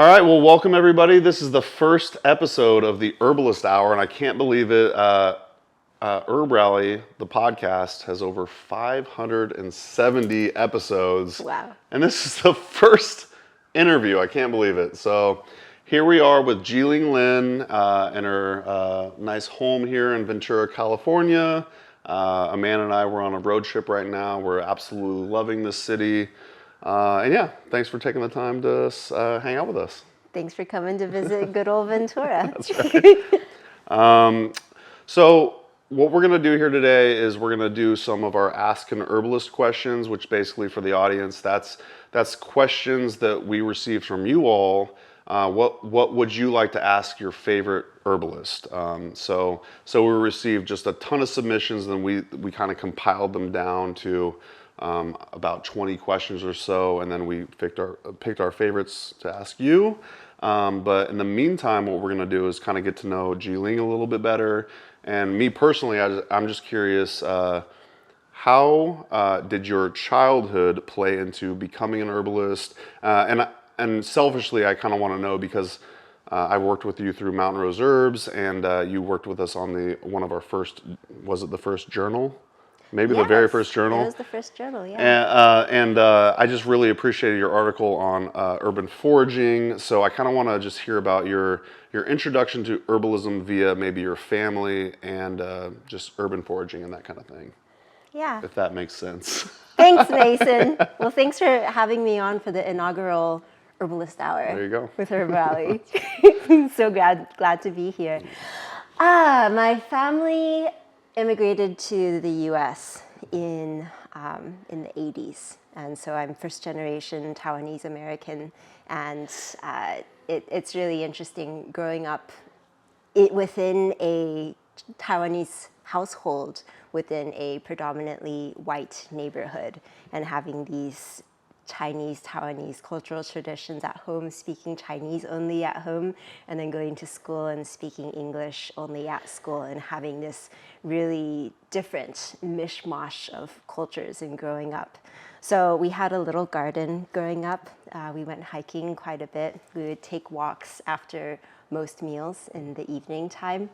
All right, well, welcome everybody. This is the first episode of the Herbalist Hour, and I can't believe it. HerbRally, the podcast, has over 570 episodes. Wow. And this is the first interview. I can't believe it. So here we are with Jiling Lin in her nice home here in Ventura, California. Amanda and I were on a road trip right now. We're absolutely loving this city. And yeah, thanks for taking the time to hang out with us. Thanks for coming to visit good old Ventura. That's right. So what we're going to do here today is we're going to do some of our Ask an Herbalist questions, which basically for the audience, that's questions that we received from you all. What would you like to ask your favorite herbalist? So we received just a ton of submissions, and we kind of compiled them down to about 20 questions or so, and then we picked our favorites to ask you. But in the meantime, what we're going to do is kind of get to know Jiling a little bit better. And me personally, I'm just curious, how did your childhood play into becoming an herbalist? And selfishly, I kind of want to know because I worked with you through Mountain Rose Herbs, and you worked with us on one of our first, was it the first journal? Maybe the very first journal. It was the first journal, yeah. And I just really appreciated your article on urban foraging. So I kind of want to just hear about your introduction to herbalism via maybe your family and just urban foraging and that kind of thing. Yeah. If that makes sense. Thanks, Mason. Well, thanks for having me on for the inaugural Herbalist Hour. There you go. With HerbRally. So glad to be here. My family immigrated to the U.S. in the 80s, and so I'm first generation Taiwanese American, and it's really interesting growing up within a Taiwanese household within a predominantly white neighborhood and having these Taiwanese cultural traditions at home, speaking Chinese only at home, and then going to school and speaking English only at school, and having this really different mishmash of cultures in growing up. So we had a little garden growing up. We went hiking quite a bit. We would take walks after most meals in the evening time.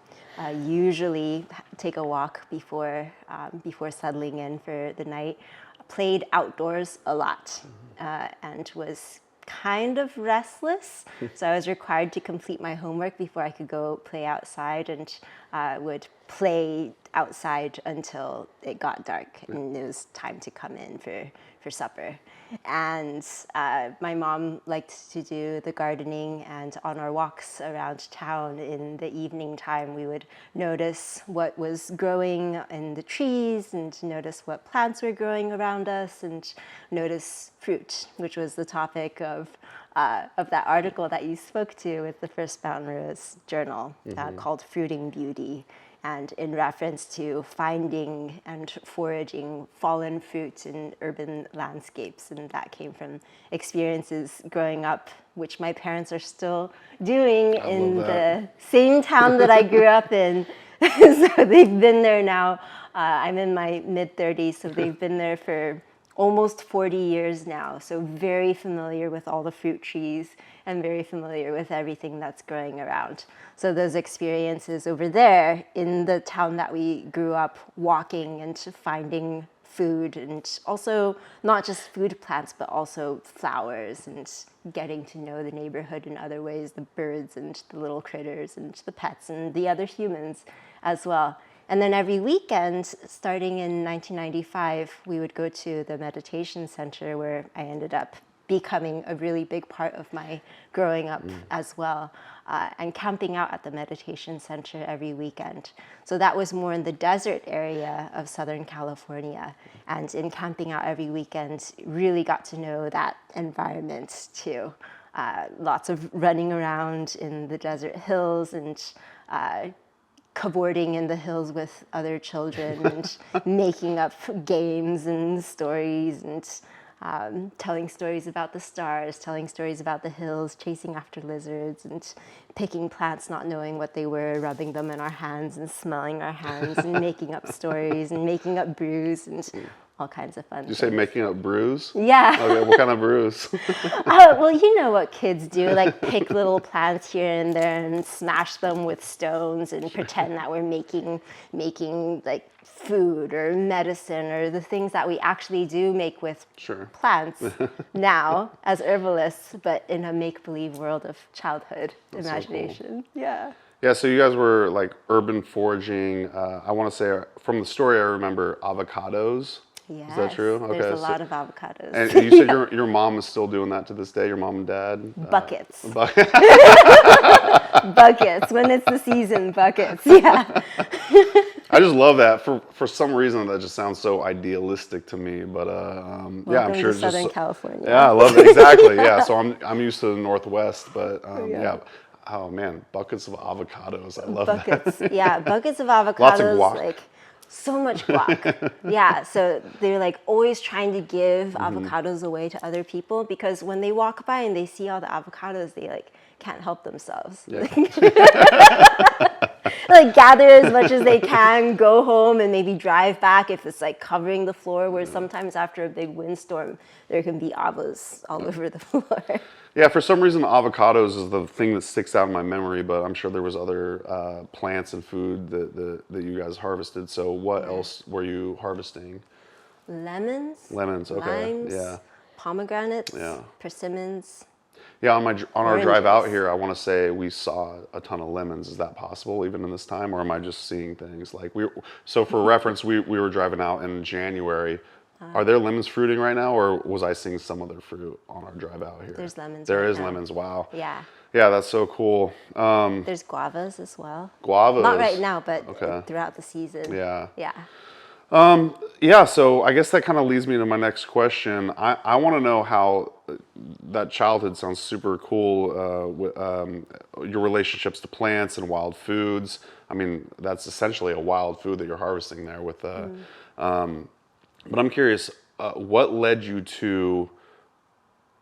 Usually take a walk before settling in for the night. Played outdoors a lot and was kind of restless. So I was required to complete my homework before I could go play outside, and would play outside until it got dark and it was time to come in for supper. And my mom liked to do the gardening, and on our walks around town in the evening time, we would notice what was growing in the trees and notice what plants were growing around us and notice fruit, which was the topic of that article that you spoke to with the first Mountain Rose journal, called Fruiting Beauty, and in reference to finding and foraging fallen fruit in urban landscapes. And that came from experiences growing up, which my parents are still doing in the same town that I grew up in. So they've been there now. I'm in my mid-30s, so they've been there for almost 40 years now. So very familiar with all the fruit trees and very familiar with everything that's growing around. So those experiences over there in the town that we grew up walking and finding food, and also not just food plants, but also flowers, and getting to know the neighborhood in other ways, the birds and the little critters and the pets and the other humans as well. And then every weekend, starting in 1995, we would go to the meditation center, where I ended up becoming a really big part of my growing up as well, and camping out at the meditation center every weekend. So that was more in the desert area of Southern California. And in camping out every weekend, really got to know that environment too. Lots of running around in the desert hills and cavorting in the hills with other children and making up games and stories, and telling stories about the stars, telling stories about the hills, chasing after lizards, and picking plants, not knowing what they were, rubbing them in our hands and smelling our hands and making up stories and making up brews and all kinds of fun Did you say things. making up brews? Yeah. Okay, what kind of brews? Well, you know what kids do, like pick little plants here and there and smash them with stones and pretend that we're making like food or medicine or the things that we actually do make with Sure. plants now as herbalists, but in a make-believe world of childhood imagination. So cool. Yeah. Yeah, so you guys were like urban foraging. I want to say from the story I remember avocados. Yes, Is that true? Okay. there's a lot of avocados. And you said your mom is still doing that to this day, your mom and dad? Buckets. Buckets. When it's the season, buckets. Yeah. I just love that. For some reason, that just sounds so idealistic to me. But yeah, I'm sure to it's Southern just California. yeah, I love it exactly. Yeah, so I'm used to the Northwest, but yeah. Oh man, buckets of avocados. I love that. Buckets. Yeah, buckets of avocados. Lots of guac. Like so much guac. Yeah, so they're like always trying to give avocados away to other people because when they walk by and they see all the avocados, they like can't help themselves. Yeah. Like gather as much as they can, go home, and maybe drive back if it's like covering the floor. Where sometimes after a big windstorm, there can be avos all over the floor. Yeah, for some reason, avocados is the thing that sticks out in my memory, but I'm sure there was other plants and food that you guys harvested. So what else were you harvesting? Lemons. Lemons, okay, limes, yeah. Pomegranates. Yeah. Persimmons. Yeah, on our drive out Oranges. here, I want to say we saw a ton of lemons. Is that possible even in this time, or am I just seeing things like So for reference, we were driving out in January. Are there lemons fruiting right now, or was I seeing some other fruit on our drive out here? There's lemons There right is now. lemons. Wow. Yeah. Yeah, that's so cool. There's guavas as well. Guavas. Not right now, but Okay. throughout the season. Yeah. Yeah. Yeah, so I guess that kind of leads me to my next question. I want to know how that childhood sounds super cool, your relationships to plants and wild foods. I mean, that's essentially a wild food that you're harvesting there with, but I'm curious, what led you to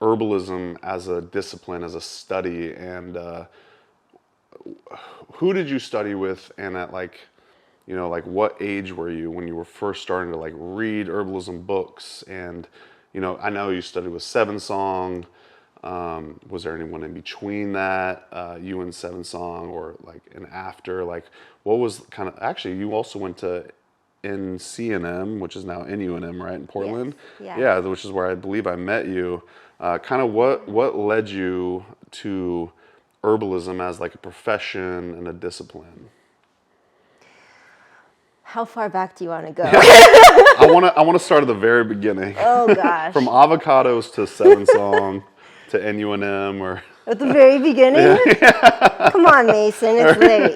herbalism as a discipline, as a study, and who did you study with, and at like what age were you when you were first starting to like read herbalism books? And, I know you studied with Seven Song. Was there anyone in between that, you and Seven Song, or like an after? Like, what was actually, you also went to NCNM, which is now NUNM, right, in Portland? Yes. Yeah, which is where I believe I met you. Kind of what led you to herbalism as like a profession and a discipline? How far back do you want to go? I want to start at the very beginning. Oh gosh. From avocados to Seven Song to NUNM, or At the very beginning? Come on, Mason, it's late.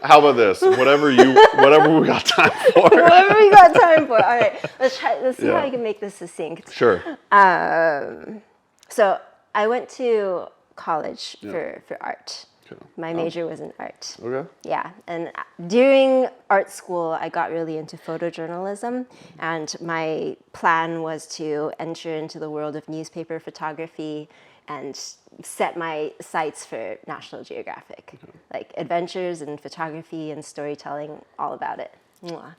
how about this? Whatever we got time for. Whatever we got time for. All right, let's see how Yeah. I can make this succinct. Sure. So I went to college for art. Okay. My major was in art. Okay. Yeah, and during art school, I got really into photojournalism, and my plan was to enter into the world of newspaper photography and set my sights for National Geographic, like adventures and photography and storytelling, all about it. Mwah.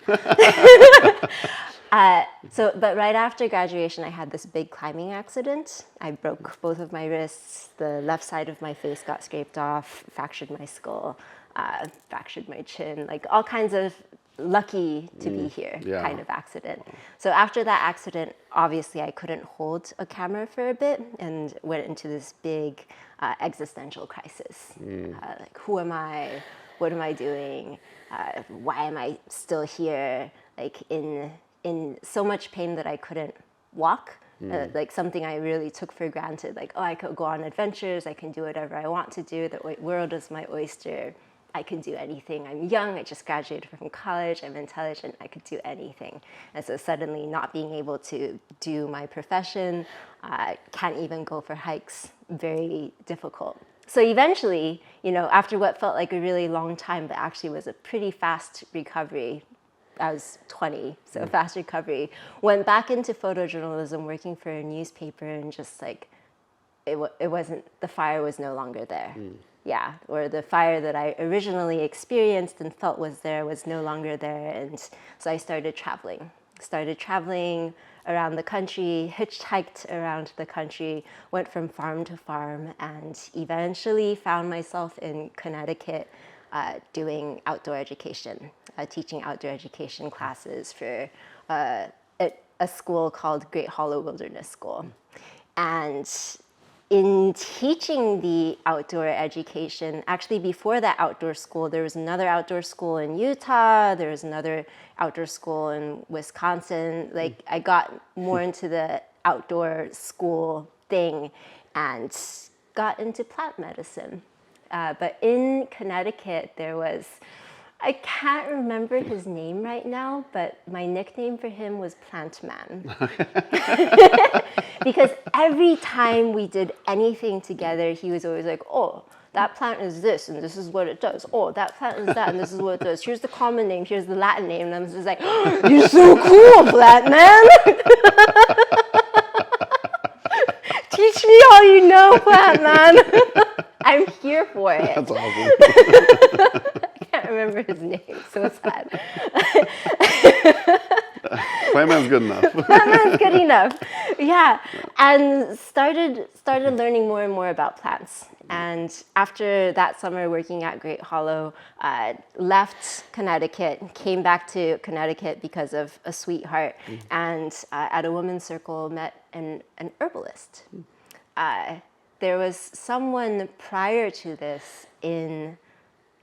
But right after graduation, I had this big climbing accident. I broke both of my wrists. The left side of my face got scraped off, fractured my skull, fractured my chin, like all kinds of lucky to be here kind of accident. So after that accident, obviously I couldn't hold a camera for a bit and went into this big existential crisis. Like, who am I? What am I doing? Why am I still here? Like in so much pain that I couldn't walk. Like something I really took for granted. Like, oh, I could go on adventures. I can do whatever I want to do. The world is my oyster. I can do anything. I'm young. I just graduated from college. I'm intelligent. I could do anything. And so suddenly not being able to do my profession, can't even go for hikes, very difficult. So eventually, after what felt like a really long time, but actually was a pretty fast recovery, I was 20, so fast recovery, went back into photojournalism, working for a newspaper, and just like, it wasn't, the fire was no longer there. yeah, or the fire that I originally experienced and felt was there was no longer there. And so I started traveling around the country, hitchhiked around the country, went from farm to farm, and eventually found myself in Connecticut doing outdoor education, teaching outdoor education classes for a school called Great Hollow Wilderness School. And in teaching the outdoor education, actually before that outdoor school, there was another outdoor school in Utah, there was another outdoor school in Wisconsin. Like, I got more into the outdoor school thing and got into plant medicine. But in Connecticut, there was, I can't remember his name right now, but my nickname for him was Plant Man. Because every time we did anything together, he was always like, oh, that plant is this, and this is what it does. Oh, that plant is that, and this is what it does. Here's the common name, here's the Latin name. And I was just like, oh, you're so cool, Plant Man. Teach me all you know, Plant Man. I'm here for it. That's awesome. I can't remember his name, so sad. Plant Man's good enough. Plant Man's good enough. Yeah, and started learning more and more about plants. And after that summer working at Great Hollow, left Connecticut, came back to Connecticut because of a sweetheart, and at a women's circle met an herbalist. There was someone prior to this in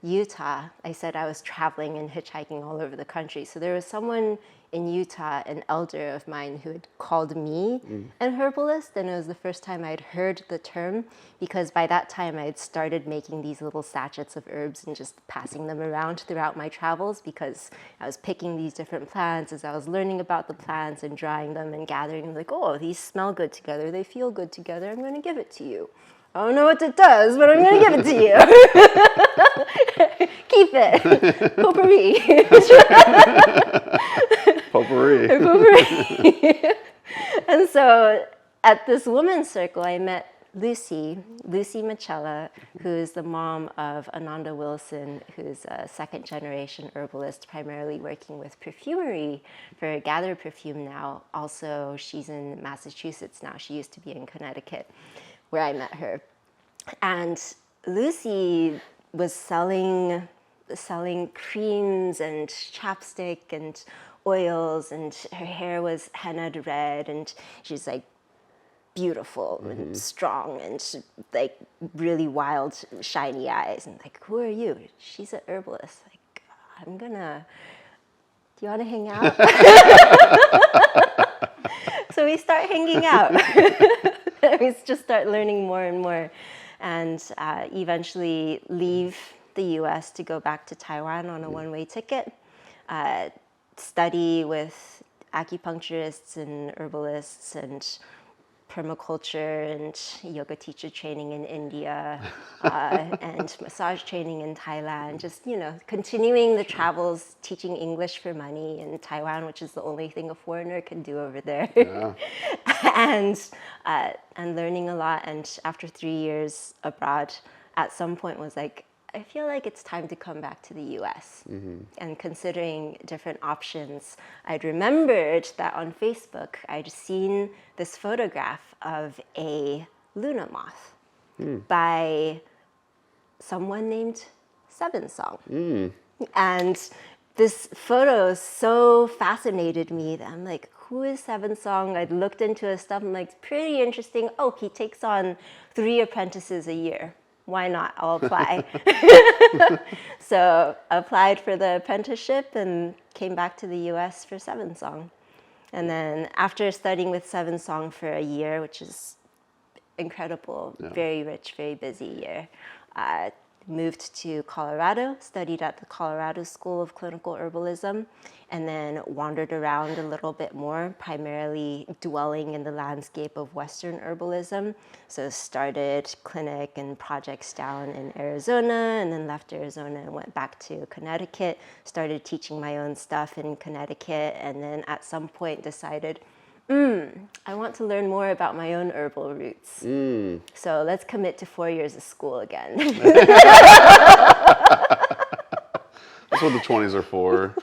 Utah. I said I was traveling and hitchhiking all over the country. So there was someone in Utah, an elder of mine, who had called me an herbalist. And it was the first time I'd heard the term, because by that time I had started making these little sachets of herbs and just passing them around throughout my travels, because I was picking these different plants as I was learning about the plants and drying them and gathering them. Like, oh, these smell good together. They feel good together. I'm going to give it to you. I don't know what it does, but I'm going to give it to you. Keep it. Potpourri. Potpourri. Potpourri. And so at this women's circle, I met Lucy Michella, who's the mom of Ananda Wilson, who's a second-generation herbalist, primarily working with perfumery for Gather Perfume now. Also, she's in Massachusetts now. She used to be in Connecticut, where I met her. And Lucy was selling creams and chapstick and oils, and her hair was hennaed red, and she's like beautiful and strong and like really wild, shiny eyes. And like, who are you? She's an herbalist. Like, do you want to hang out? So we start hanging out. We just start learning more and more, and eventually leave the US to go back to Taiwan on a one-way ticket, study with acupuncturists and herbalists and permaculture and yoga teacher training in India, and massage training in Thailand. Just, continuing the travels, teaching English for money in Taiwan, which is the only thing a foreigner can do over there. Yeah. and learning a lot. And after 3 years abroad, at some point was like, I feel like it's time to come back to the US. And considering different options, I'd remembered that on Facebook, I'd seen this photograph of a Luna moth by someone named Seven Song. And this photo so fascinated me that I'm like, who is Seven Song? I'd looked into his stuff. I'm like, it's pretty interesting. Oh, he takes on 3 apprentices a year. Why not? I'll apply. So applied for the apprenticeship and came back to the US for Seven Song. And then after studying with Seven Song for a year, which is incredible, very rich, very busy year, moved to Colorado, studied at the Colorado School of Clinical Herbalism, and then wandered around a little bit more, primarily dwelling in the landscape of Western herbalism. So started clinic and projects down in Arizona, and then left Arizona and went back to Connecticut, started teaching my own stuff in Connecticut, and then at some point decided, I want to learn more about my own herbal roots. So let's commit to 4 years of school again. That's what the 20s are for.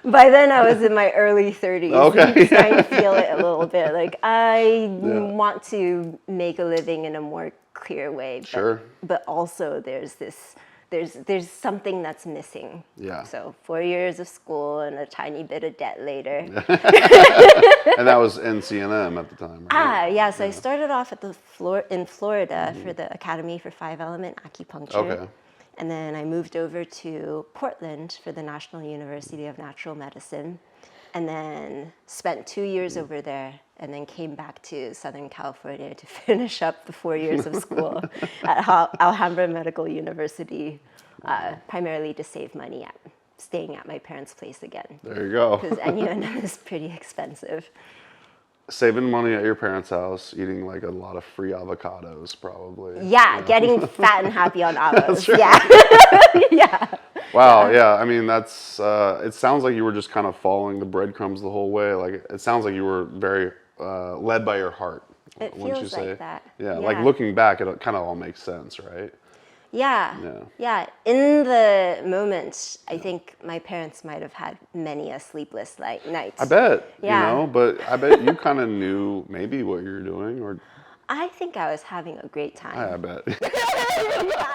By then I was in my early 30s. Okay. Starting to feel it a little bit. Like I want to make a living in a more clear way. But, Sure. But also there's something that's missing. Yeah. So 4 years of school and a tiny bit of debt later. And that was NCNM at the time, right? Yeah. So I started off at in Florida for the Academy for 5-Element Acupuncture. Okay. And then I moved over to Portland for the National University of Natural Medicine, and then spent 2 years over there, and then came back to Southern California to finish up the 4 years of school at Alhambra Medical University, primarily to save money staying at my parents' place again. There you go. Because NUNM is pretty expensive. Saving money at your parents' house, eating like a lot of free avocados, probably. Yeah, getting fat and happy on avos. Right. Yeah. Yeah. Wow, yeah. I mean, that's, it sounds like you were just kind of following the breadcrumbs the whole way. Like, it sounds like you were very led by your heart. It wouldn't feels you say? like that. Yeah, like looking back, it kind of all makes sense, right? Yeah. In the moment, I think my parents might have had many a sleepless night. I bet, Yeah. you know, but I bet you kind of knew maybe what you were doing, or I think I was having a great time. I bet.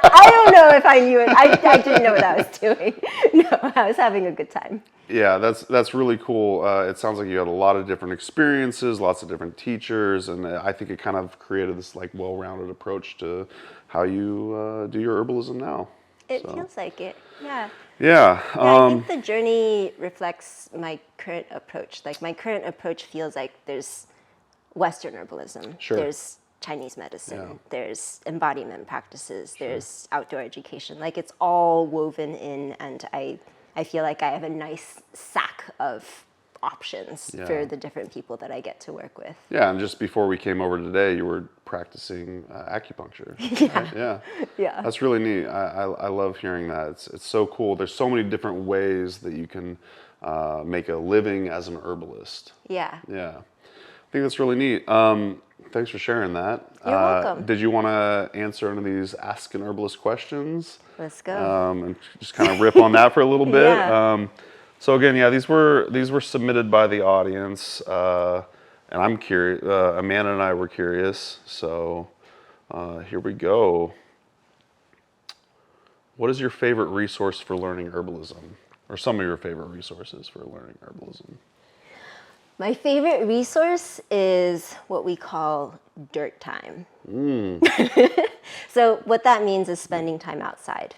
I don't know if I knew it. I didn't know what I was doing. No, I was having a good time. Yeah, that's really cool. It sounds like you had a lot of different experiences, lots of different teachers, and I think it kind of created this like well-rounded approach to how you do your herbalism now. It feels like it. Yeah. Yeah. I think the journey reflects my current approach. Like my current approach feels like there's Western herbalism. Sure. There's Chinese medicine. There's embodiment practices. There's outdoor education. Like it's all woven in, and I feel like I have a nice sack of options for the different people that I get to work with. Yeah, and just before we came over today, you were practicing acupuncture. Right? Yeah. That's really neat. I love hearing that. It's so cool. There's so many different ways that you can make a living as an herbalist. Yeah. Yeah. I think that's really neat. Thanks for sharing that. You're welcome. Did you want to answer any of these Ask an Herbalist questions? Let's go. And just kind of rip on that for a little bit. Yeah. So again, these were submitted by the audience, and I'm curious. Amanda and I were curious. So here we go. What is your favorite resource for learning herbalism, or some of your favorite resources for learning herbalism? My favorite resource is what we call dirt time. So what that means is spending time outside,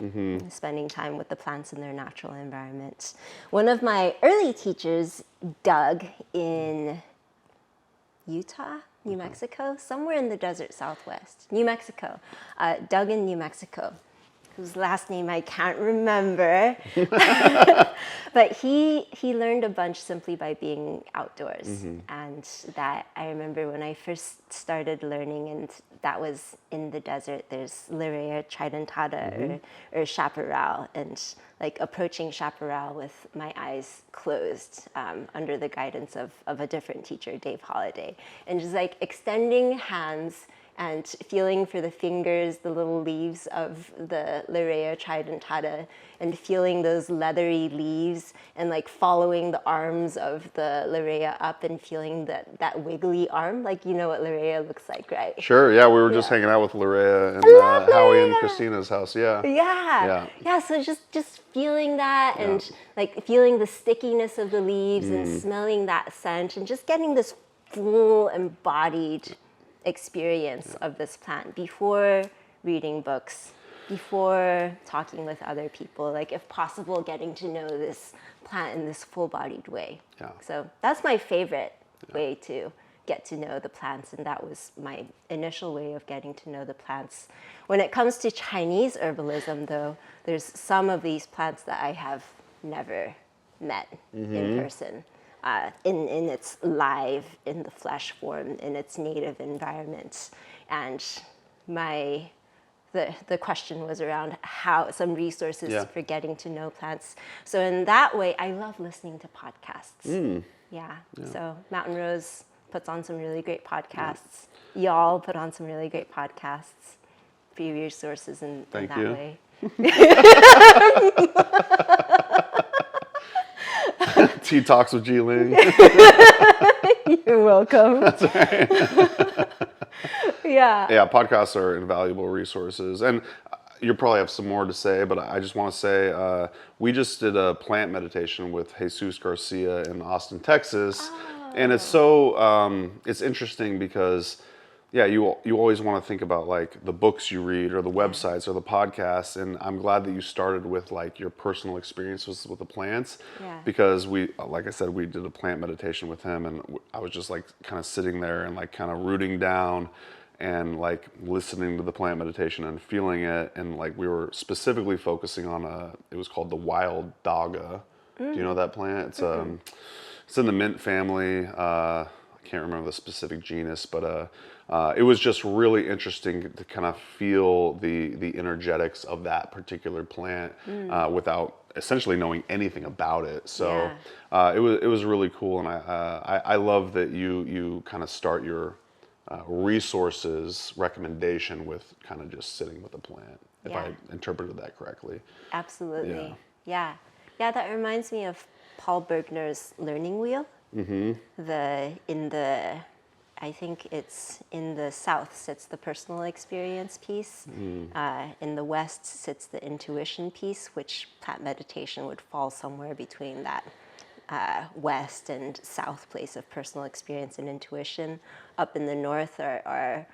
spending time with the plants in their natural environment. One of my early teachers, Doug, in Utah, New Mexico, somewhere in the desert southwest, New Mexico, Doug in New Mexico, whose last name I can't remember. But he learned a bunch simply by being outdoors. And that I remember when I first started learning, and that was in the desert, there's Lirea tridentata or chaparral, and like approaching chaparral with my eyes closed under the guidance of a different teacher, Dave Holliday, and just like extending hands and feeling for the fingers, the little leaves of the Lirea tridentata, and feeling those leathery leaves, and like following the arms of the Lirea up and feeling that wiggly arm, like you know what Lirea looks like, right? Sure, yeah, we were just hanging out with Lirea and Howie and Christina's house, Yeah, so just feeling that, and like feeling the stickiness of the leaves and smelling that scent, and just getting this full embodied experience of this plant before reading books, before talking with other people, like if possible getting to know this plant in this full-bodied way. So that's my favorite way to get to know the plants, and that was my initial way of getting to know the plants. When it comes to Chinese herbalism though, there's some of these plants that I have never met in person. In its live, in the flesh form, in its native environment. And the question was around how some resources for getting to know plants. So in that way, I love listening to podcasts. Yeah. So Mountain Rose puts on some really great podcasts. Y'all put on some really great podcasts. Free resources in Thank that you. way. Tea Talks with Jiling. You're welcome. That's right. Yeah. Yeah, podcasts are invaluable resources. And you probably have some more to say, but I just want to say we just did a plant meditation with Jesus Garcia in Austin, Texas. And it's so, it's interesting because, yeah, you always want to think about like the books you read or the websites or the podcasts. And I'm glad that you started with like your personal experiences with the plants. Yeah. Because like I said, we did a plant meditation with him, and I was just like kind of sitting there and like kind of rooting down and like listening to the plant meditation and feeling it. And like we were specifically focusing on it was called the wild dogga. Do you know that plant? It's it's in the mint family. I can't remember the specific genus, but it was just really interesting to kind of feel the energetics of that particular plant without essentially knowing anything about it. So it was really cool, and I love that you kind of start your resources recommendation with kind of just sitting with a plant, if I interpreted that correctly. Absolutely. Yeah. That reminds me of Paul Bergner's Learning Wheel. I think it's in the South sits the personal experience piece. In the West sits the intuition piece, which plant meditation would fall somewhere between that West and South place of personal experience and intuition. Up in the North are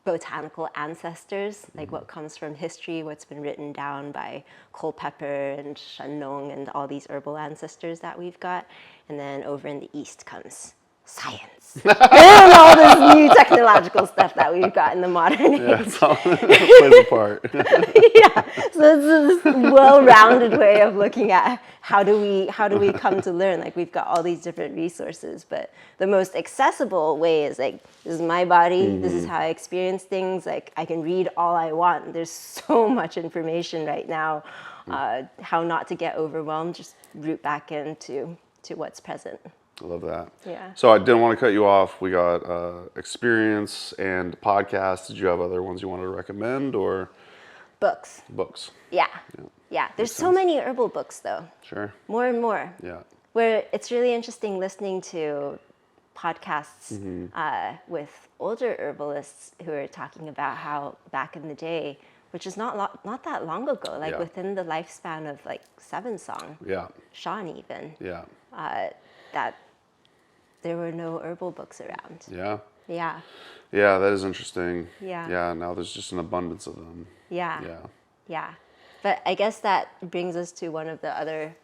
botanical ancestors, like what comes from history, what's been written down by Culpeper and Shanong and all these herbal ancestors that we've got. And then over in the East comes science and all this new technological stuff that we've got in the modern age. It plays a part. So it's this well-rounded way of looking at how do we come to learn. Like we've got all these different resources, but the most accessible way is like, this is my body, this is how I experience things. Like I can read all I want. There's so much information right now. How not to get overwhelmed, just root back into what's present. I love that. Yeah. So I didn't want to cut you off. We got experience and podcasts. Did you have other ones you wanted to recommend, or books? Books. Yeah. There's so many herbal books though. Sure. More and more. Yeah. Where it's really interesting listening to podcasts with older herbalists who are talking about how back in the day, which is not that long ago, like within the lifespan of like Seven Song, Sean even, that there were no herbal books around. Yeah, that is interesting. Yeah, now there's just an abundance of them. Yeah. But I guess that brings us to one of the other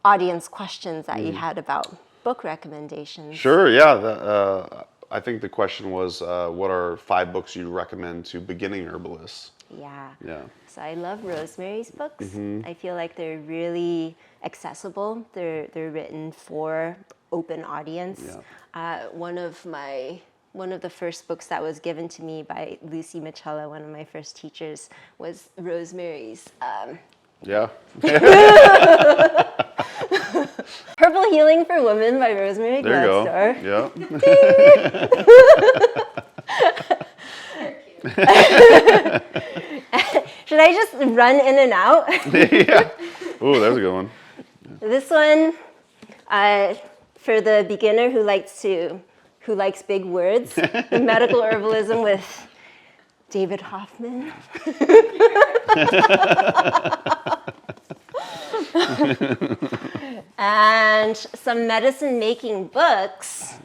audience questions that you had about book recommendations. Sure, yeah. I think the question was, what are 5 books you recommend to beginning herbalists? Yeah. So I love Rosemary's books. I feel like they're really accessible. They're written for open audience. One of the first books that was given to me by Lucy Michella, one of my first teachers, was Rosemary's. Herbal Healing for Women by Rosemary Gladstar. Should I just run in and out? Oh, that's a good one. This one, for the beginner who likes big words, medical herbalism with David Hoffmann. And some medicine making books.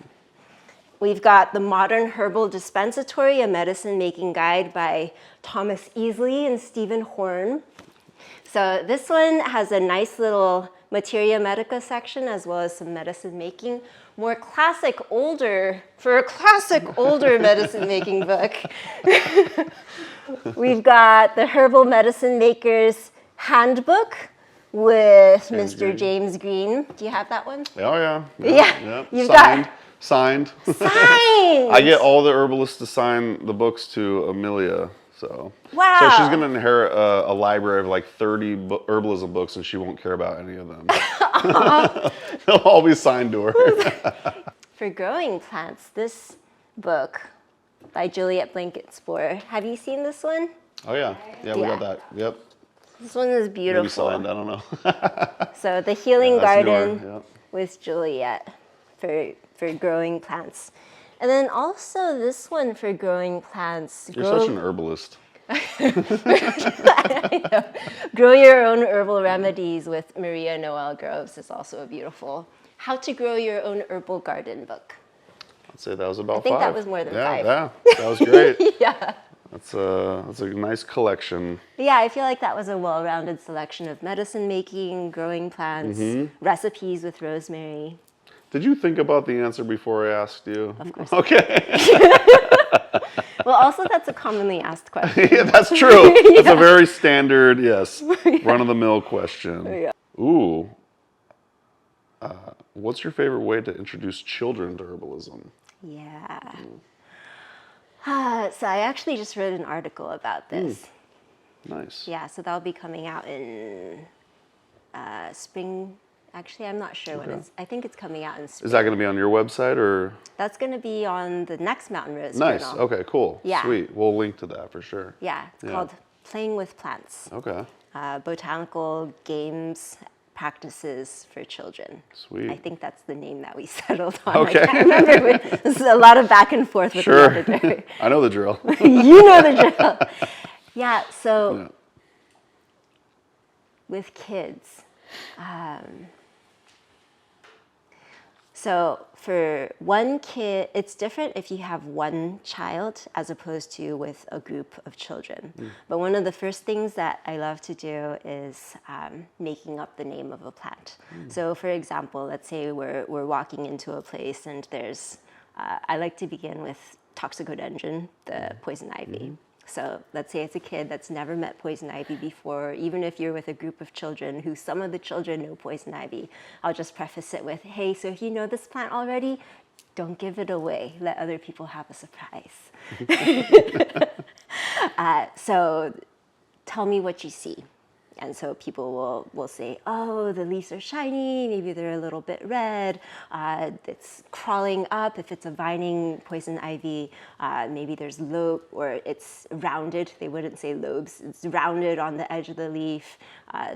We've got The Modern Herbal Dispensatory, a medicine making guide by Thomas Easley and Stephen Horn. So this one has a nice little materia medica section as well as some medicine making. For a classic older medicine making book. We've got the Herbal Medicine Maker's Handbook with Mr. James Green. Do you have that one? Oh yeah. You've Signed. I get all the herbalists to sign the books to Amelia. So wow. So she's going to inherit a library of like 30 herbalism books, and she won't care about any of them. They'll all be signed to her. For growing plants, this book by Juliet Blanket-Sporer. Have you seen this one? Oh yeah, we got that. Yep. This one is beautiful. Maybe signed. I don't know. So the Healing Garden Yep. with Juliet for growing plants. And then also this one for growing plants. You're such an herbalist. Grow Your Own Herbal Remedies with Maria Noel Groves is also a beautiful How to Grow Your Own Herbal Garden book. I'd say that was about 5. I think that was more than 5. Yeah, that was great. Yeah. That's a nice collection. Yeah, I feel like that was a well-rounded selection of medicine making, growing plants, recipes with rosemary. Did you think about the answer before I asked you? Of course. Okay. Well, also that's a commonly asked question. Yeah, that's true. That's a very standard, yes, run-of-the-mill question. Yeah. Ooh. What's your favorite way to introduce children to herbalism? Yeah. So I actually just wrote an article about this. Nice. Yeah, so that'll be coming out in spring. Actually, I'm not sure when it's. I think it's coming out in spring. Is that going to be on your website or? That's going to be on the next Mountain Rose Nice. journal. Okay, cool. Yeah. Sweet. We'll link to that for sure. Yeah, it's called Playing with Plants. Okay. Botanical games practices for children. Sweet. I think that's the name that we settled on. Okay. I can't remember. There's a lot of back and forth with Sure. the editor. I know the drill. You know the drill. Yeah, so with kids. So for one kid, it's different if you have one child as opposed to with a group of children. But one of the first things that I love to do is making up the name of a plant. So for example, let's say we're walking into a place and there's, I like to begin with toxicodendron, the poison ivy. So let's say it's a kid that's never met poison ivy before, even if you're with a group of children who some of the children know poison ivy, I'll just preface it with, hey, so if you know this plant already, don't give it away. Let other people have a surprise. So tell me what you see. And so people will say, oh, the leaves are shiny, maybe they're a little bit red, it's crawling up. If it's a vining poison ivy, maybe there's lobe, or it's rounded. They wouldn't say lobes. It's rounded on the edge of the leaf.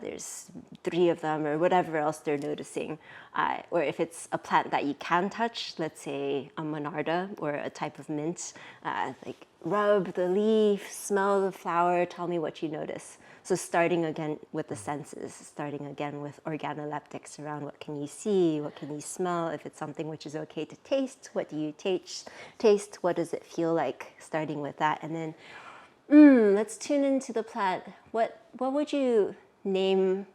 There's 3 of them, or whatever else they're noticing. Or if it's a plant that you can touch, let's say a monarda or a type of mint, like rub the leaf, smell the flower, tell me what you notice. So starting again with the senses, starting again with organoleptics around what can you see, what can you smell, if it's something which is okay to taste, what do you taste, what does it feel like, starting with that. And then, let's tune into the plant. What would you name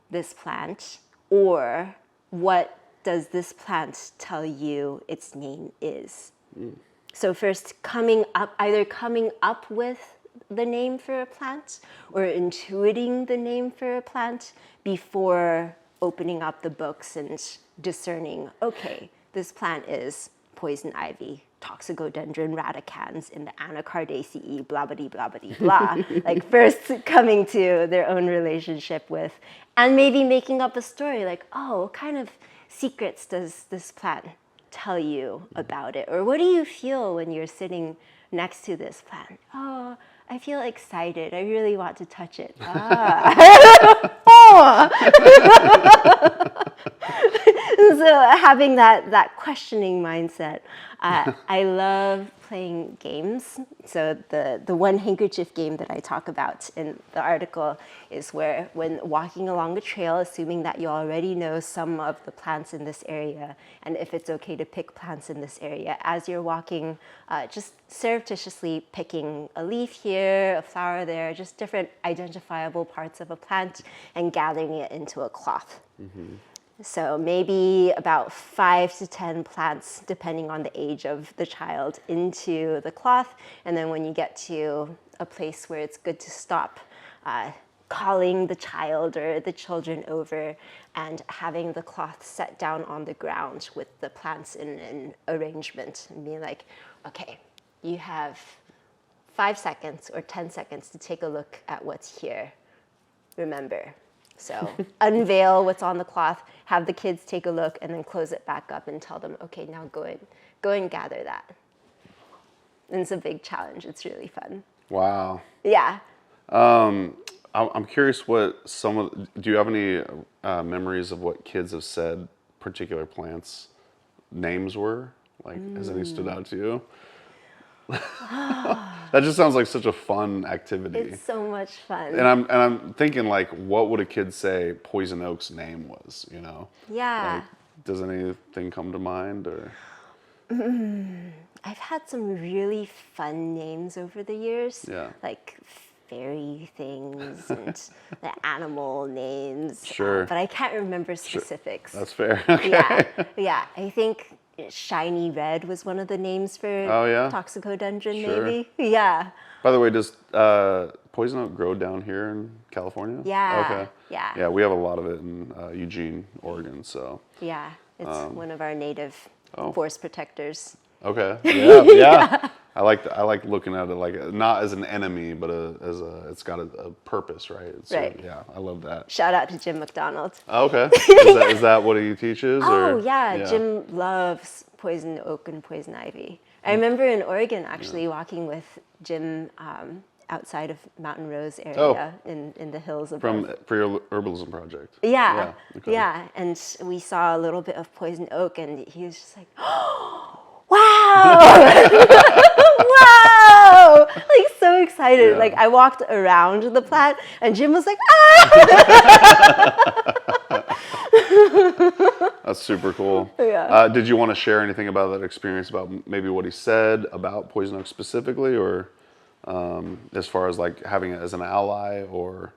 this plant, or what does this plant tell you its name is? So first either coming up with the name for a plant or intuiting the name for a plant before opening up the books and discerning, okay, this plant is poison ivy, toxicodendron radicans in the Anacardiaceae, blah, blah, blah, blah, blah. Like first coming to their own relationship with, and maybe making up a story like, oh, what kind of secrets does this plant tell you about it? Or what do you feel when you're sitting next to this plant? Oh, I feel excited. I really want to touch it. So having that questioning mindset. I love playing games. So the one handkerchief game that I talk about in the article is where when walking along the trail, assuming that you already know some of the plants in this area, and if it's okay to pick plants in this area, as you're walking, just surreptitiously picking a leaf here, a flower there, just different identifiable parts of a plant, and gathering it into a cloth. So maybe about 5 to 10 plants, depending on the age of the child, into the cloth. And then when you get to a place where it's good to stop, calling the child or the children over and having the cloth set down on the ground with the plants in an arrangement and being like, okay, you have 5 seconds or 10 seconds to take a look at what's here. Remember, So unveil what's on the cloth, have the kids take a look, and then close it back up and tell them, okay, now go and gather that. And it's a big challenge. It's really fun. Wow. Yeah. I'm curious do you have any memories of what kids have said particular plants' names were? Like, has any stood out to you? That just sounds like such a fun activity. It's so much fun. And I'm thinking, like, what would a kid say Poison Oak's name was, you know? Yeah. Like, does anything come to mind, or? I've had some really fun names over the years. Yeah. Like fairy things and the animal names. Sure. But I can't remember specifics. That's fair. Okay. Yeah. I think Shiny Red was one of the names for Toxicodendron, Sure. maybe. Yeah. By the way, does poison oak grow down here in California? Yeah. Okay. Yeah. Yeah, we have a lot of it in Eugene, Oregon. So. Yeah. It's one of our native forest protectors. Okay. Yeah. I like looking at it like not as an enemy, but it's got a purpose, right? Right. Yeah, I love that. Shout out to Jim McDonald. Okay. Is that what he teaches? Oh, or? yeah. Jim loves poison oak and poison ivy. I remember in Oregon actually walking with Jim outside of Mountain Rose area in the hills above. For your herbalism project. Yeah. Okay. Yeah. And we saw a little bit of poison oak, and he was just like, oh, wow! Wow! Like, so excited. Yeah. Like, I walked around the plant, and Jim was like, That's super cool. Yeah. Did you want to share anything about that experience, about maybe what he said about poison oak specifically, or as far as like having it as an ally, or?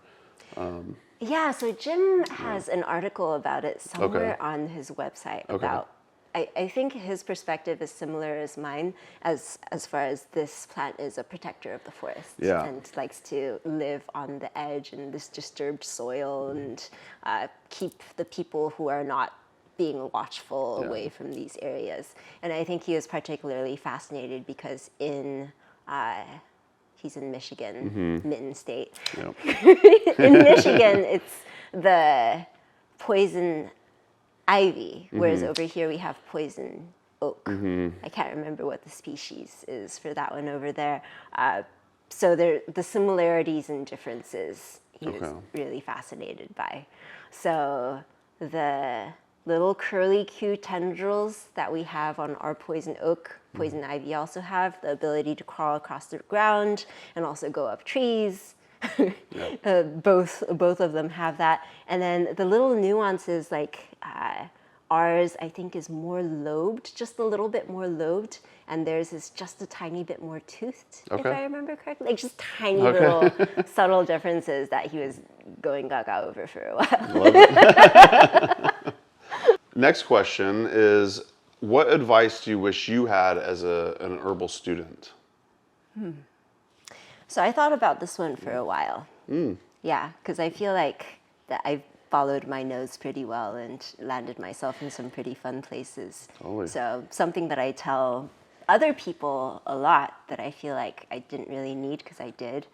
Yeah, so Jim has an article about it somewhere on his website about, I think his perspective is similar as mine as far as this plant is a protector of the forest and likes to live on the edge in this disturbed soil and keep the people who are not being watchful away from these areas. And I think he was particularly fascinated because he's in Michigan, Mitten State. Yep. In Michigan, it's the poison ivy, whereas over here we have poison oak. I can't remember what the species is for that one over there. So the similarities and differences he was really fascinated by. So the little curly Q tendrils that we have on our poison oak, poison ivy also have the ability to crawl across the ground and also go up trees. Both of them have that. And then the little nuances, like ours, I think, is more lobed, just a little bit more lobed, and theirs is just a tiny bit more toothed, if I remember correctly. Like just tiny little subtle differences that he was going gaga over for a while. Love it. Next question is, what advice do you wish you had as an herbal student? So I thought about this one for a while. Yeah, because I feel like that I've followed my nose pretty well and landed myself in some pretty fun places. Totally. So something that I tell other people a lot that I feel like I didn't really need because I did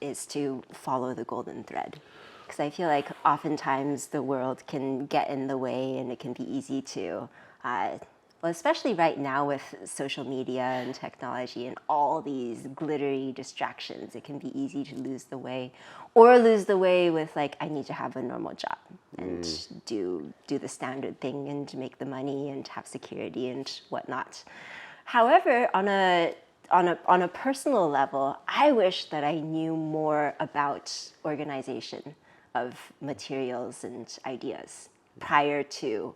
is to follow the golden thread. Because I feel like oftentimes the world can get in the way and it can be easy to, well, especially right now with social media and technology and all these glittery distractions, it can be easy to lose the way, or lose the way with like, I need to have a normal job and do the standard thing and to make the money and have security and whatnot. However, on a personal level, I wish that I knew more about organization of materials and ideas prior to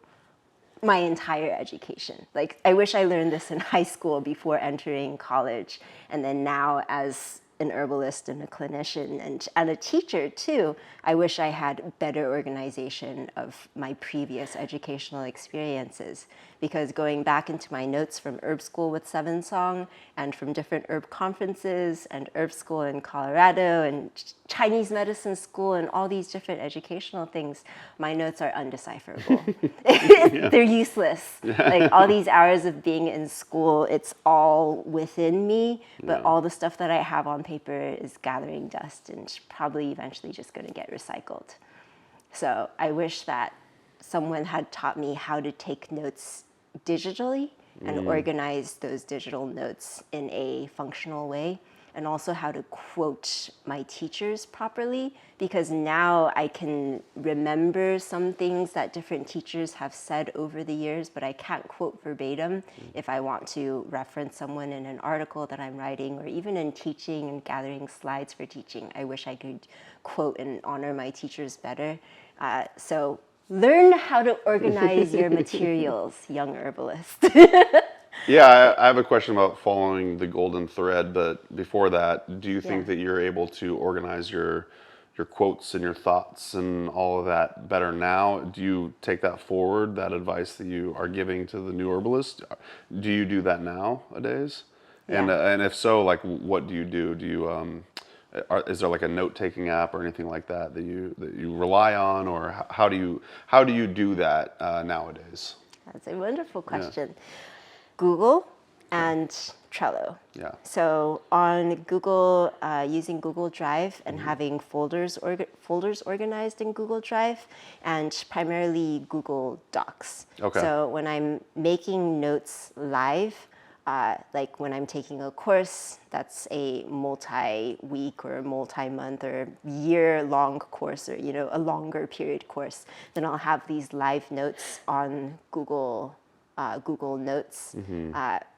my entire education. Like, I wish I learned this in high school before entering college. And then now as an herbalist and a clinician and a teacher too, I wish I had better organization of my previous educational experiences. Because going back into my notes from herb school with Seven Song and from different herb conferences and herb school in Colorado and Chinese medicine school and all these different educational things, my notes are undecipherable. They're useless. Like all these hours of being in school, it's all within me, but all the stuff that I have on paper is gathering dust and probably eventually just going to get recycled. So I wish that someone had taught me how to take notes digitally and organize those digital notes in a functional way, and also how to quote my teachers properly, because now I can remember some things that different teachers have said over the years, but I can't quote verbatim if I want to reference someone in an article that I'm writing, or even in teaching and gathering slides for teaching. I wish I could quote and honor my teachers better. So learn how to organize your materials, young herbalist. Yeah, I have a question about following the golden thread, but before that, do you think that you're able to organize your quotes and your thoughts and all of that better now? Do you take that forward, that advice that you are giving to the new herbalist? Do you do that nowadays? And if so, like, what do you do? Do you is there like a note-taking app or anything like that that you rely on, or how do you do that nowadays? That's a wonderful question. Google and Trello. Yeah. So on Google, using Google Drive and having folders organized in Google Drive, and primarily Google Docs. Okay. So when I'm making notes live, like when I'm taking a course that's a multi-week or multi-month or year-long course, or a longer period course, then I'll have these live notes on Google Notes.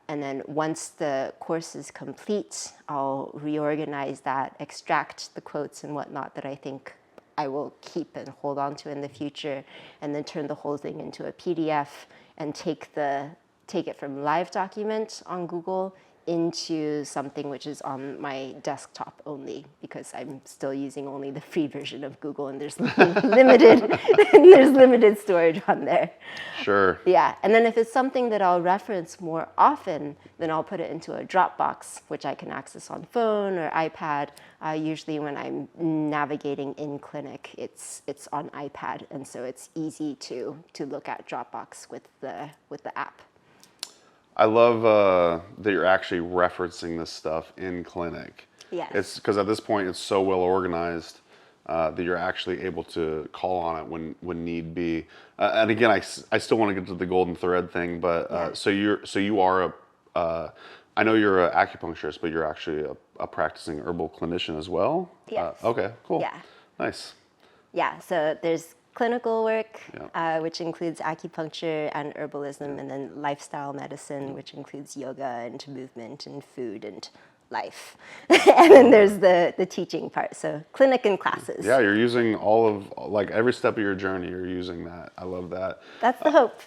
And then once the course is complete, I'll reorganize that, extract the quotes and whatnot that I think I will keep and hold on to in the future, and then turn the whole thing into a PDF and take it from live document on Google into something which is on my desktop only, because I'm still using only the free version of Google, and there's limited storage on there. Sure. Yeah, and then if it's something that I'll reference more often, then I'll put it into a Dropbox, which I can access on phone or iPad. Usually when I'm navigating in clinic, it's on iPad, and so it's easy to look at Dropbox with the app. I love that you're actually referencing this stuff in clinic. Yes. It's because at this point it's so well organized that you're actually able to call on it when need be. And again, I still want to get to the golden thread thing, but so you are I know you're an acupuncturist, but you're actually a practicing herbal clinician as well. Yes. Okay. Cool. Yeah. Nice. Yeah. So there's clinical work, which includes acupuncture and herbalism, and then lifestyle medicine, which includes yoga and movement and food and life. And then there's the teaching part, so clinic and classes. Yeah, you're using all of, like, every step of your journey, you're using that. I love that. That's the hope.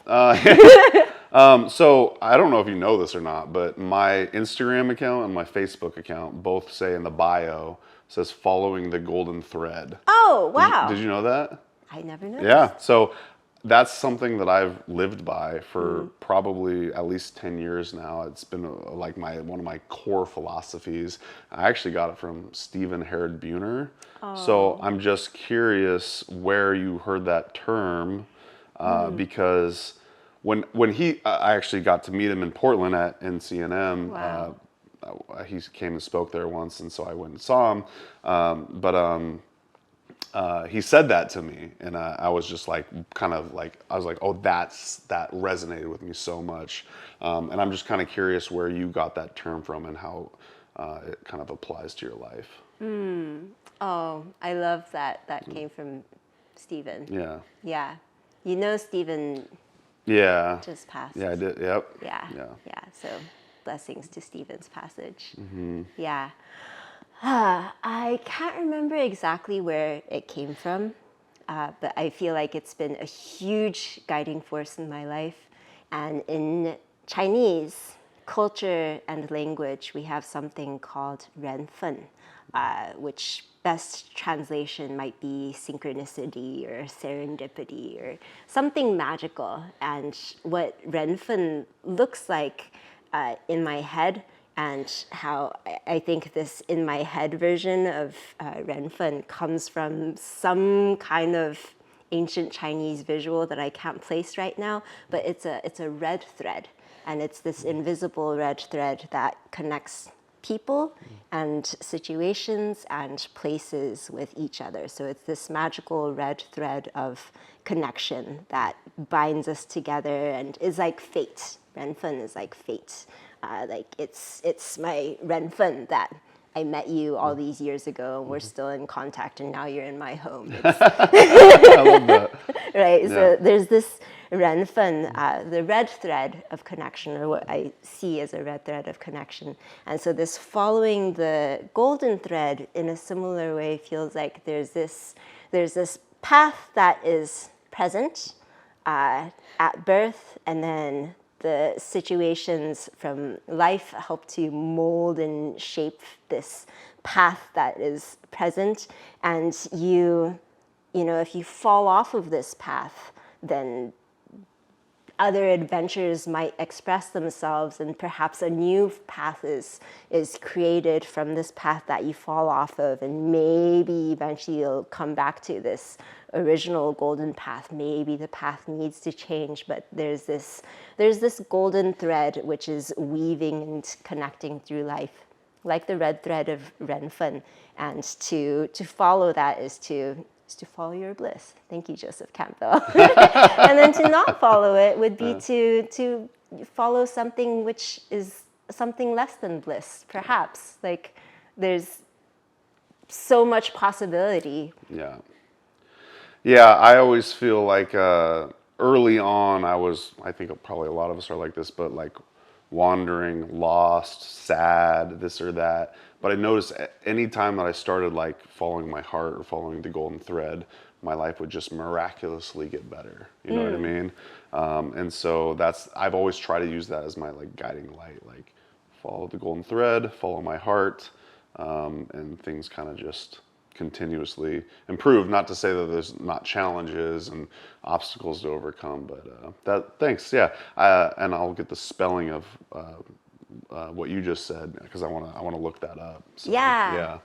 So I don't know if you know this or not, but my Instagram account and my Facebook account both say in the bio, says following the golden thread. Oh, wow. Did you know that? I never noticed. Yeah, so that's something that I've lived by for probably at least 10 years now. It's been like one of my core philosophies. I actually got it from Stephen Herod Buhner. So I'm just curious where you heard that term, because when I actually got to meet him in Portland at NCNM. Wow. He came and spoke there once, and so I went and saw him. He said that to me, and I was just like, I was like, oh, that resonated with me so much. And I'm just kind of curious where you got that term from and how it kind of applies to your life. Oh, I love that. That came from Stephen. Yeah. Yeah. Stephen Yeah. just passed. Yeah, I did. Yep. Yeah. Yeah. Yeah. So blessings to Stephen's passage. Yeah. I can't remember exactly where it came from, but I feel like it's been a huge guiding force in my life. And in Chinese culture and language, we have something called 缘分, which best translation might be synchronicity or serendipity or something magical. And what 缘分 looks like in my head, and how I think this in my head version of 缘分 comes from some kind of ancient Chinese visual that I can't place right now, but it's a red thread, and it's this invisible red thread that connects people and situations and places with each other. So it's this magical red thread of connection that binds us together and is like fate. Renfen is like fate. Like it's my Renfen that I met you all these years ago, and we're still in contact, and now you're in my home. I love that. Right? Yeah. So there's this Renfen, the red thread of connection, or what I see as a red thread of connection. And so this following the golden thread in a similar way feels like there's this path that is present at birth, and then the situations from life help to mold and shape this path that is present. And you know, if you fall off of this path, then other adventures might express themselves, and perhaps a new path is created from this path that you fall off of, and maybe eventually you'll come back to this original golden path. Maybe the path needs to change, but there's this golden thread which is weaving and connecting through life, like the red thread of Renfen. And to follow that is to follow your bliss. Thank you, Joseph Campbell. And then to not follow it would be to follow something which is something less than bliss, perhaps. Like there's so much possibility. Yeah. Yeah, I always feel like early on I think probably a lot of us are like this, but like wandering, lost, sad, this or that. But I noticed any time that I started like following my heart or following the golden thread, my life would just miraculously get better. You know what I mean? And so I've always tried to use that as my like guiding light, like follow the golden thread, follow my heart, and things kind of just continuously improve. Not to say that there's not challenges and obstacles to overcome, but thanks. Yeah. And I'll get the spelling of what you just said, because I want to look that up. So, Yeah.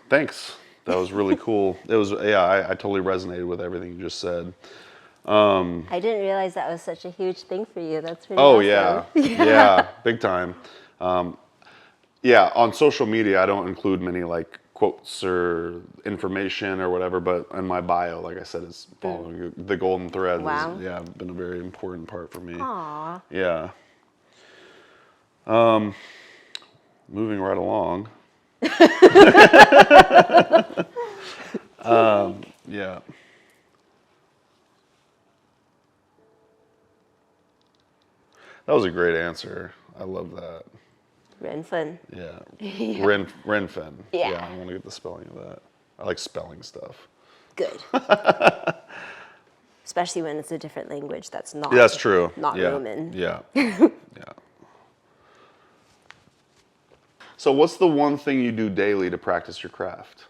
Thanks. That was really cool. It was, I totally resonated with everything you just said. I didn't realize that was such a huge thing for you. That's really Oh awesome. yeah, big time. Yeah, on social media, I don't include many like quotes or information or whatever, but in my bio, like I said, it's following the golden thread. Wow. Has been a very important part for me. Aw. Yeah. Moving right along. Yeah. That was a great answer. I love that. Renfen. Yeah. Renfen. Yeah. I want to get the spelling of that. I like spelling stuff. Good. Especially when it's a different language that's not. That's true. Not yeah. Roman. Yeah. Yeah. So what's the one thing you do daily to practice your craft?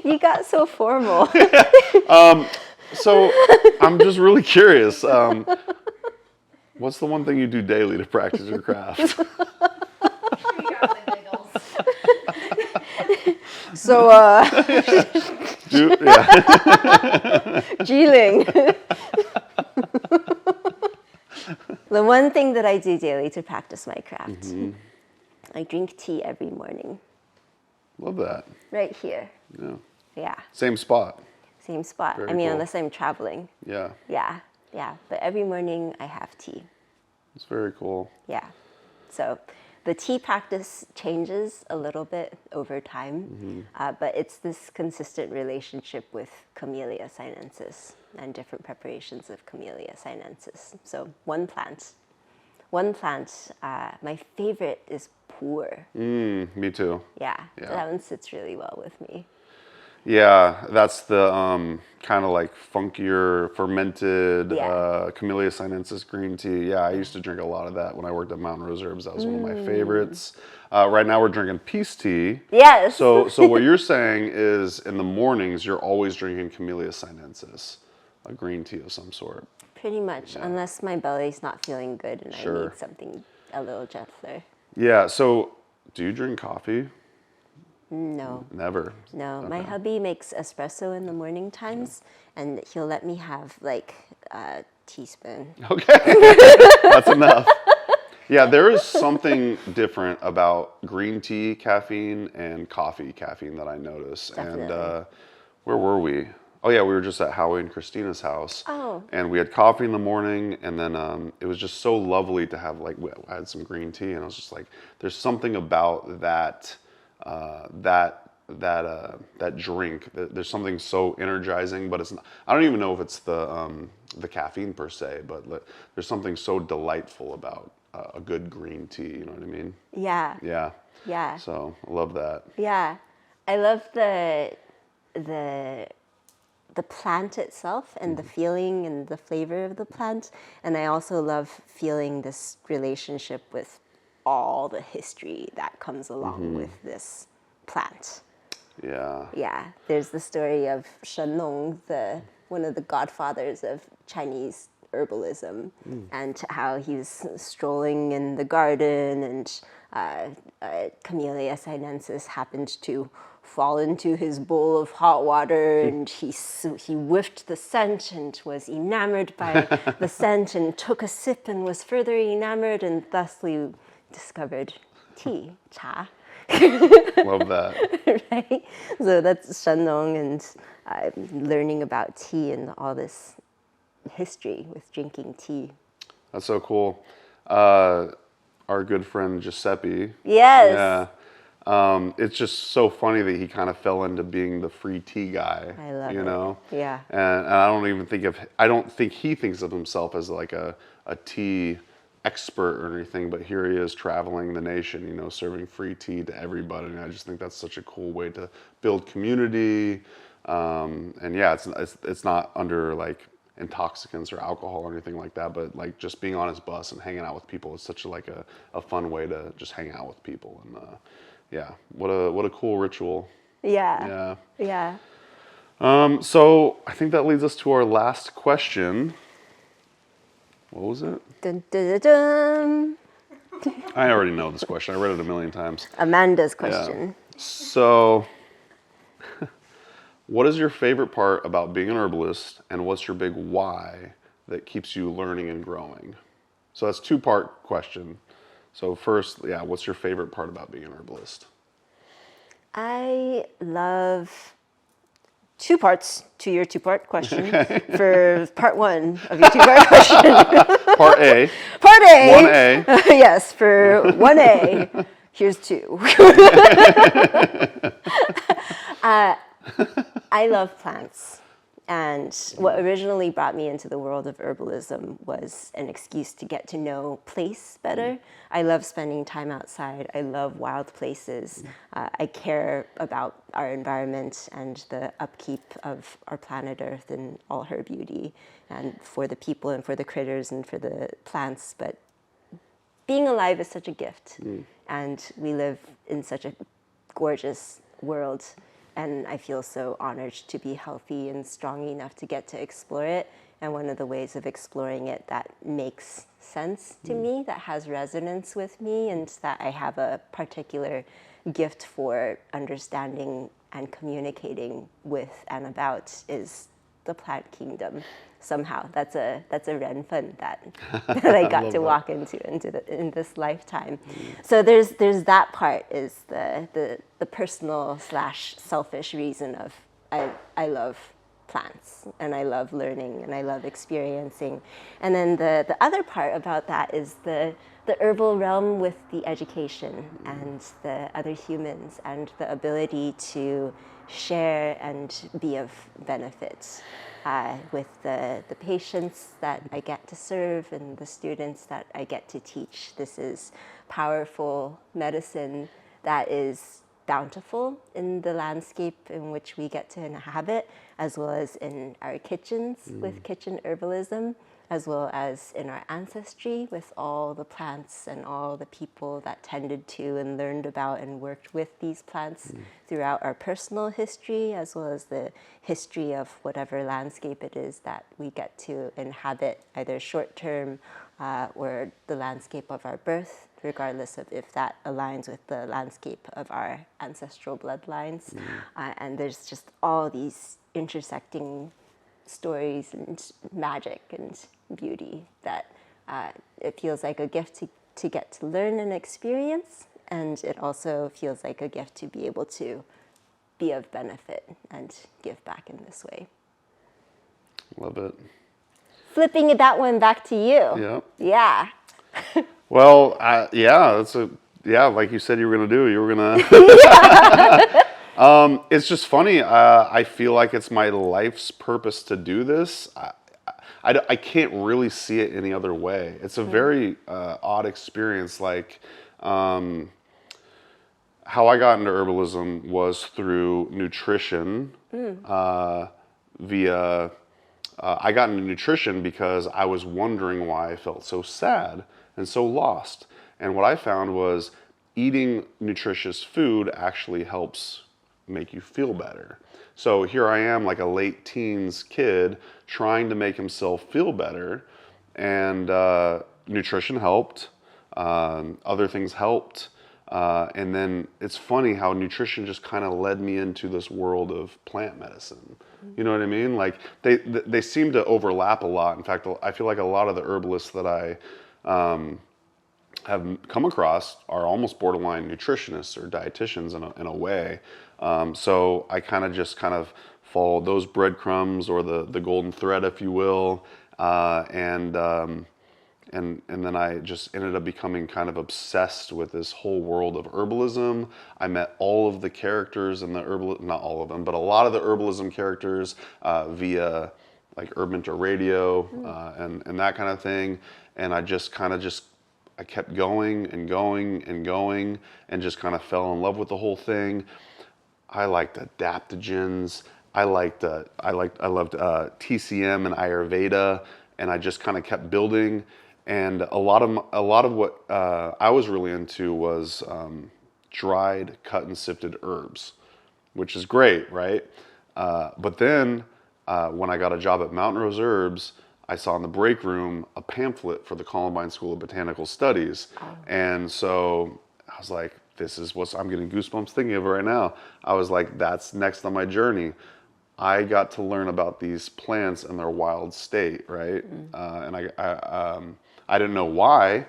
You got so formal. So I'm just really curious. What's the one thing you do daily to practice your craft? So, Jiling. The one thing that I do daily to practice my craft, I drink tea every morning. Love that. Right here. Yeah. Yeah. Same spot. Same spot. Very I mean, cool. unless I'm traveling. Yeah. Yeah. Yeah. But every morning I have tea. It's very cool. Yeah. So the tea practice changes a little bit over time, but it's this consistent relationship with Camellia sinensis and different preparations of Camellia sinensis. So one plant. My favorite is pu'er. Me too. Yeah, Yeah. that one sits really well with me. Yeah, that's the kind of like funkier fermented Camellia sinensis green tea. Yeah, I used to drink a lot of that when I worked at Mountain Rose Herbs. That was one of my favorites. Right now we're drinking peace tea. Yes. So what you're saying is in the mornings you're always drinking Camellia sinensis, a green tea of some sort. Pretty much, unless my belly's not feeling good and Sure. I need something a little gentler. Yeah, so do you drink coffee? No. Never. No, Okay. my hubby makes espresso in the morning times, and he'll let me have like teaspoon. Okay, that's enough. Yeah, there is something different about green tea caffeine and coffee caffeine that I notice. Definitely. And where were we? Oh yeah, we were just at Howie and Christina's house. Oh. And we had coffee in the morning, and then it was just so lovely to have I had some green tea, and I was just like, there's something about that that drink. There's something so energizing, but it's not, I don't even know if it's the caffeine per se, but there's something so delightful about a good green tea. You know what I mean? Yeah. Yeah. Yeah. So I love that. Yeah. I love the plant itself and the feeling and the flavor of the plant. And I also love feeling this relationship with all the history that comes along with this plant. Yeah. Yeah, there's the story of Shen Nong, one of the godfathers of Chinese herbalism, and how he's strolling in the garden, and Camellia sinensis happened to fall into his bowl of hot water, and he whiffed the scent and was enamored by the scent, and took a sip and was further enamored, and thusly discovered tea, cha. Love that. Right? So that's Shen Nong, and learning about tea and all this history with drinking tea. That's so cool. Our good friend Giuseppe. Yes. Yeah. It's just so funny that he kind of fell into being the free tea guy. I love you it. know? Yeah. And I don't think he thinks of himself as like a tea expert or anything, but here he is traveling the nation, you know, serving free tea to everybody. And I just think that's such a cool way to build community. And yeah, it's not under like intoxicants or alcohol or anything like that, but like just being on his bus and hanging out with people is such a fun way to just hang out with people. And yeah, what a cool ritual. Yeah. Yeah. Yeah. So I think that leads us to our last question. What was it? Dun, dun, dun, dun. I already know this question. I read it a million times. Amanda's question. Yeah. So, what is your favorite part about being an herbalist, and what's your big why that keeps you learning and growing? So that's two-part question. So first, yeah, what's your favorite part about being an herbalist? I love two parts to your two-part question. For part one of your two-part question. Part A. Part A. 1A. Yes, for 1A. Here's 2. I love plants. And what originally brought me into the world of herbalism was an excuse to get to know place better. I love spending time outside. I love wild places. I care about our environment and the upkeep of our planet Earth and all her beauty, and for the people and for the critters and for the plants. But being alive is such a gift, and we live in such a gorgeous world. And I feel so honored to be healthy and strong enough to get to explore it. And one of the ways of exploring it that makes sense to me, that has resonance with me, and that I have a particular gift for understanding and communicating with and about is the plant kingdom. Somehow, that's a ren fun that I got to walk into in this lifetime. So there's that part, is the personal / selfish reason of I love plants, and I love learning, and I love experiencing. And then the other part about that is the herbal realm with the education and the other humans, and the ability to share and be of benefit. With the patients that I get to serve and the students that I get to teach. This is powerful medicine that is bountiful in the landscape in which we get to inhabit, as well as in our kitchens with kitchen herbalism, as well as in our ancestry with all the plants and all the people that tended to and learned about and worked with these plants throughout our personal history, as well as the history of whatever landscape it is that we get to inhabit, either short-term or the landscape of our birth, regardless of if that aligns with the landscape of our ancestral bloodlines. And there's just all these intersecting stories and magic and beauty, that it feels like a gift to get to learn and experience, and it also feels like a gift to be able to be of benefit and give back in this way. Love it. Flipping that one back to you. Yeah. Yeah. Well, like you said you were going to do. You were going to. It's just funny. I feel like it's my life's purpose to do this. I can't really see it any other way. It's a very odd experience. Like, how I got into herbalism was through nutrition. I got into nutrition because I was wondering why I felt so sad and so lost. And what I found was eating nutritious food actually helps make you feel better. So here I am, like a late teens kid, trying to make himself feel better. And nutrition helped. Other things helped. And then it's funny how nutrition just kind of led me into this world of plant medicine. You know what I mean? Like they seem to overlap a lot. In fact, I feel like a lot of the herbalists that I have come across are almost borderline nutritionists or dietitians in a way. So I kind of followed those breadcrumbs or the golden thread, if you will, and then I just ended up becoming kind of obsessed with this whole world of herbalism. I met all of the characters in the not all of them, but a lot of the herbalism characters via like Herb Mentor Radio and that kind of thing. And I I kept going and going and going and just kind of fell in love with the whole thing. I liked adaptogens. I loved TCM and Ayurveda, and I just kind of kept building. And a lot of what I was really into was dried, cut and sifted herbs, which is great, right? But then when I got a job at Mountain Rose Herbs, I saw in the break room a pamphlet for the Columbine School of Botanical Studies. And so I was like, this is what I'm getting goosebumps thinking of it right now. I was like, that's next on my journey. I got to learn about these plants in their wild state, right? And I didn't know why,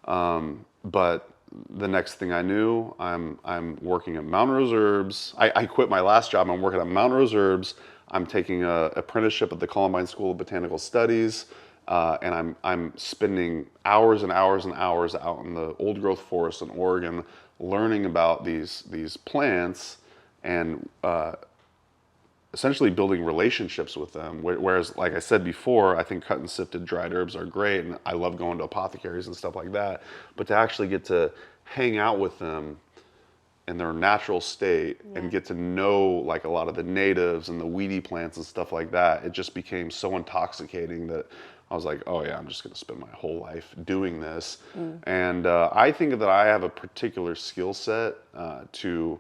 but the next thing I knew, I'm working at Mountain Rose Herbs. I quit my last job. I'm working at Mountain Rose Herbs. I'm taking an apprenticeship at the Columbine School of Botanical Studies, and I'm spending hours and hours and hours out in the old growth forest in Oregon, learning about these plants and essentially building relationships with them. Whereas, like I said before, I think cut and sifted dried herbs are great, and I love going to apothecaries and stuff like that. But to actually get to hang out with them in their natural state and get to know like a lot of the natives and the weedy plants and stuff like that, it just became so intoxicating that I was like, oh yeah, I'm just going to spend my whole life doing this. And I think that I have a particular skill set to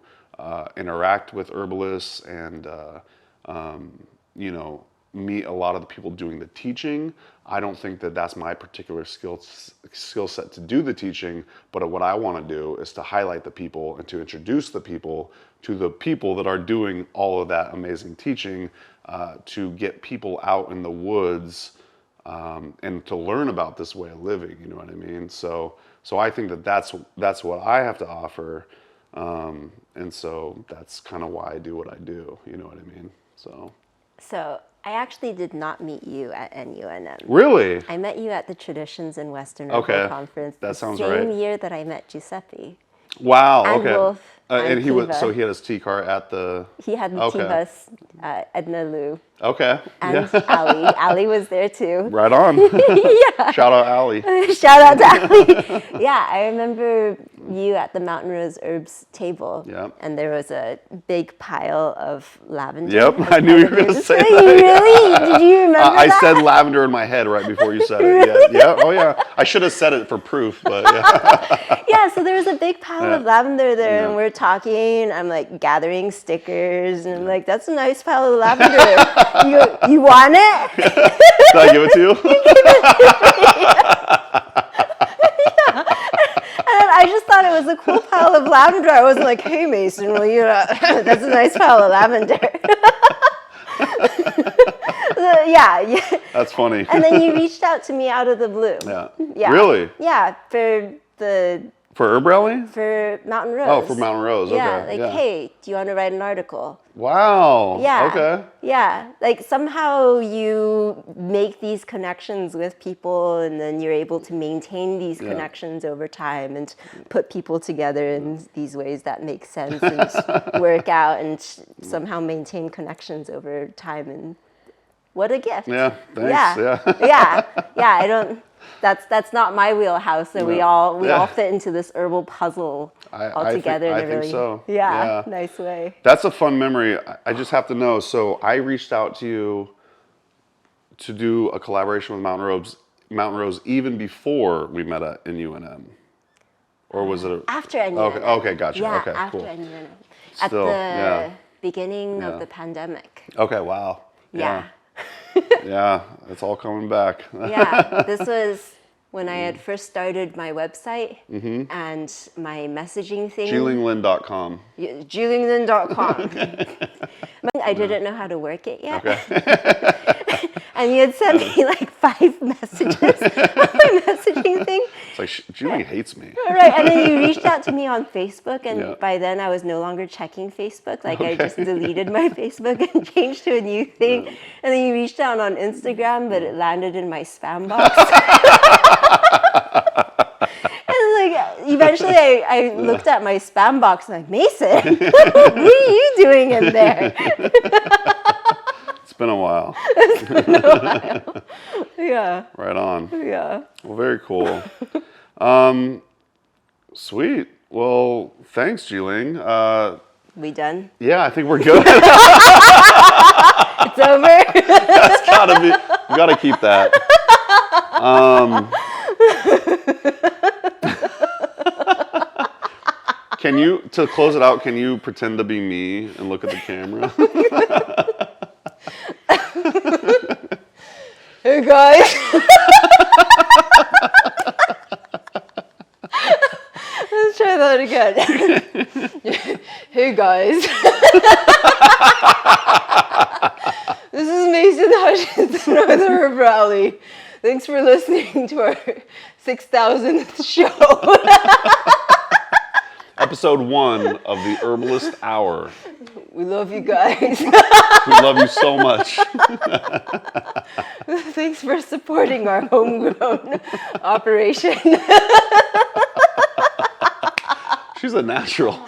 interact with herbalists and meet a lot of the people doing the teaching. I don't think that that's my particular skill set to do the teaching, but what I want to do is to highlight the people and to introduce the people to the people that are doing all of that amazing teaching, to get people out in the woods and to learn about this way of living. You know what I mean? So I think that that's what I have to offer, and so that's kind of why I do what I do. You know what I mean? So I actually did not meet you at NUNM. Really? I met you at the Traditions in Western Herbal Conference. That sounds right. right. Same year that I met Giuseppe. Wow. And okay. Wolf, and he Kiva. So he had his tea cart at the. He had the tea bus. Edna Lou. Okay. And Ali. Ali was there too. Right on. Yeah. Shout out Ali. Shout out to Ali. Yeah, I remember you at the Mountain Rose Herbs table. Yep. And there was a big pile of lavender. Yep, I knew you were going to say that. Really? Did you remember that? I said lavender in my head right before you said it. Yeah. Oh yeah. I should have said it for proof, but yeah. Yeah, so there was a big pile of lavender there, and we're talking. I'm like gathering stickers, and I'm like, "That's a nice pile of lavender. You want it?" Did I give it to you? You gave it to me. Yeah. And I just thought it was a cool pile of lavender. I wasn't like, "Hey, Mason, that's a nice pile of lavender." Yeah. That's funny. And then you reached out to me out of the blue. Yeah. Really? Yeah, For HerbRally? for Mountain Rose. Oh, for Mountain Rose. Yeah, Okay. hey, do you want to write an article? Wow. Yeah. Okay. Yeah, like somehow you make these connections with people, and then you're able to maintain these connections over time and put people together in these ways that make sense and work out, and somehow maintain connections over time. And what a gift! Yeah. Thanks. Yeah. I don't. That's not my wheelhouse. So we all fit into this herbal puzzle all together in a really think so. Nice way. That's a fun memory. I just have to know. So I reached out to you to do a collaboration with Mountain Rose even before we met in UNM, or was it after UNM? Okay, gotcha. Yeah, okay, after cool. UNM. At the beginning of the pandemic. Okay, wow. Yeah. Yeah, it's all coming back. Yeah, this was when I had first started my website and my messaging thing. JilingLin.com. JilingLin.com. I didn't know how to work it yet. Okay. And you had sent me like 5 messages on my messaging thing. It's like, Jiling hates me. Right, and then you reached out to me on Facebook, and by then I was no longer checking Facebook. Like I just deleted my Facebook and changed to a new thing. And then you reached out on Instagram, but it landed in my spam box. And like eventually I looked at my spam box and I'm like, Mason, what are you doing in there? It's been a while. Yeah. Right on. Yeah. Well, very cool. Sweet. Well, thanks, Jiling. We done? Yeah, I think we're good. It's over? That's gotta be, we gotta keep that. Can you, to close it out, can you pretend to be me and look at the camera? Hey guys. Let's try that again. Hey guys. This is Mason Hutchinson with HerbRally. Thanks for listening to our 6,000th show. Episode 1 of the Herbalist Hour. We love you guys. We love you so much. Thanks for supporting our homegrown operation. She's a natural.